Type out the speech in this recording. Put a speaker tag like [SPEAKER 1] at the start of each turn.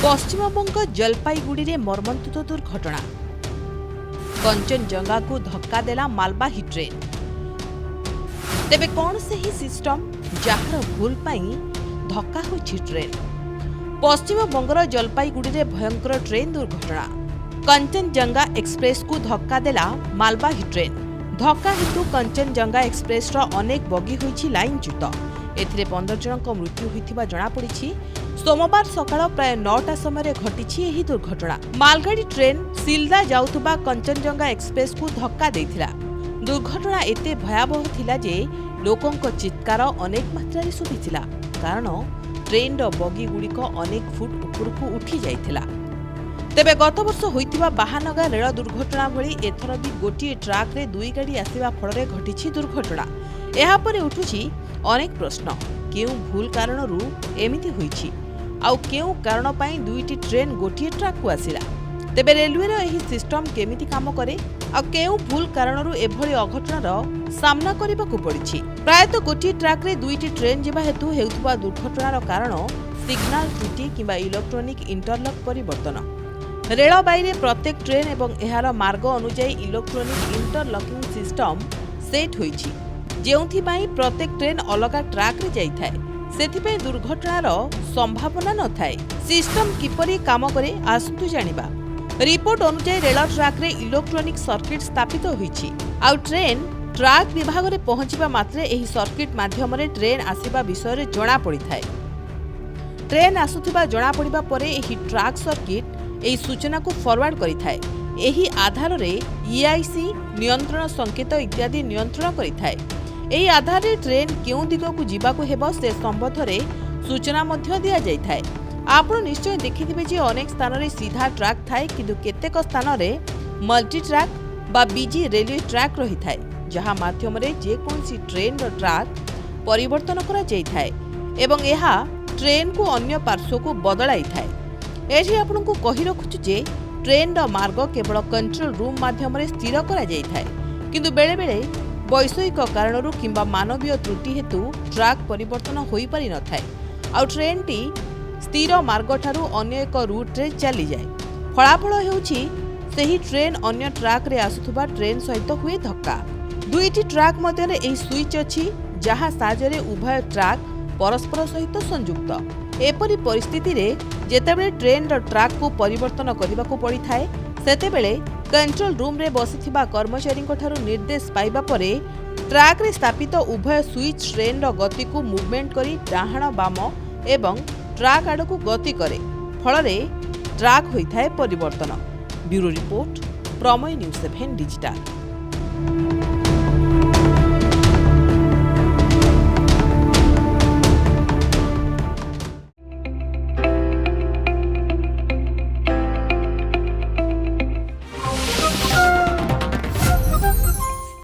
[SPEAKER 1] पश्चिमबंग जलपाईगुड़ी मर्मन्तुद दुर्घटना। कंचनजंगा को धक्का देला मालवाही ट्रेन। तेबे कौन से ही सिस्टम जार भूल पाई धक्का होछि ट्रेन। पश्चिमबंगर जलपाईगुड़ी भयंकर ट्रेन दुर्घटना। कंचनजंगा एक्सप्रेस को धक्का देला मालवाही ट्रेन। धक्का हेतु कंचनजंगा एक्सप्रेस अनेक बगी होइछि लाइनच्युत। एथिरे 15 जनक मृत्यु होइथिबा जणा पड़िछि। सोमवार सकाळ प्राय 9टा समय घटिछि एही दुर्घटना। मालगाड़ी ट्रेन सिलदा जाउथबा कंचनजंगा एक्सप्रेस को धक्का देथिला। दुर्घटना एते भयावह थिला जे लोकंक चित्कार अनेक मात्रा सुभिथिला, कारण ट्रेन बगी गुड़िक अनेक फुट उपरकू उठी जाइथिला। तेबे गत वर्ष होइथिबा बाहानगा रेल दुर्घटना भली एथर भी गोटिए ट्राक रे दुई गाड़ी आसिबा फଳରେ घटिछि दुर्घटना। एहा परे उठुछि अनेक प्रश्न। केउ भूल कारणरू एमिति होइछि आउ केउ कारण पई दुईटी ट्रेन गोटिए ट्राक को आसिला। तेबे रेलवे रो एही सिस्टम केमिति काम करे आ केउ भूल कारणरू एभली अघटनार सामना करबाकू पड़िछि। प्रायतः गोटिए ट्राक रे दुईटी ट्रेन जेबा हेतु हेउथबा दुर्घटनार कारण सिग्नल त्रुटि किंबा इलेक्ट्रोनिक इंटरलॉक परिवर्तन। रेलबाई प्रत्येक ट्रेन एवं एहार मार्ग अनुଯାयी इलेक्ट्रोनिक इंटरलॉकिंग सिस्टम सेट होइछि, जेउथिबाई प्रत्येक ट्रेन अलगा ट्राक रे जाई थाए। सेथिबाई दुर्घटनार संभावना न थाए। सिस्टम किपरि काम करे आसंतु जानिबा। रिपोर्ट अनुଯାयी रेल ट्राक रे इलेक्ट्रोनिक सर्किट स्थापित होइछि आ ट्रेन ट्राक विभाग रे पहुंचिबा मात्रे एही सर्किट माध्यम रे ट्रेन आसीबा विषय रे जणा पड़ी थाए। ट्रेन आसुथिबा जणा पड़िबा परे एही ट्राक सर्किट एही सूचना को फॉरवर्ड करि थाए। एही आधार रे ईआईसी नियंत्रण संकेत इत्यादि नियंत्रण करि थाए। एही आधार रे ट्रेन केउ दिगो को जीवाको हेबो से संबंध रे सूचना मध्य दिया जाय थाए। आपण निश्चय देखिथिबे जे अनेक स्थान रे सीधा ट्रैक थाए, किंतु केतेक स्थान रे मल्टी ट्रैक बा बीजी रेलवे ट्रैक रही थाए, जहा माध्यम रे जे कोनसी ट्रेन रो ट्रैक परिवर्तन करा जाय थाए एवं एहा ट्रेन को अन्य पार्श्व को बदलाई थाए। एठी आपण को कहि रखुछु जे ट्रेन रो मार्ग केवल कंट्रोल रूम माध्यम रे स्थिर करा जाय थाए, किंतु बेले बेले वैषयिक कारणरू किंबा मानवीय त्रुटि हेतु ट्रैक परिवर्तन होई पारि न थाए आ ट्रेन टी स्थिर मार्ग ठारू अन्य एक रूट रे चली जाए। फलाफल हेउछि सेही ट्रेन अन्य ट्रैक रे आसुथबा ट्रेन सहित हुए धक्का। दुईटी ट्रैक मध्य रे एही स्विच अछि, जहा साजरे उभय ट्रैक परस्पर सहित संयुक्त। एपरि परिस्थिति रे जेतेबेले ट्रेन रो ट्रैक को परिवर्तन करबाकू पड़ी थाए, सेतेबेले कंट्रोल रूम रे बसिथिबा कर्मचारी ठारू निर्देश पाइबा परे ट्रैक रे स्थापित उभय स्विच ट्रेन रो गति को मूवमेंट करी डाहाण बाम एवं ट्रैक आड़ को गति करे, फଳରେ ट्रैक होई थाए परिवर्तन। ब्यूरो रिपोर्ट, प्रमेय न्यूज 7 डिजिटल।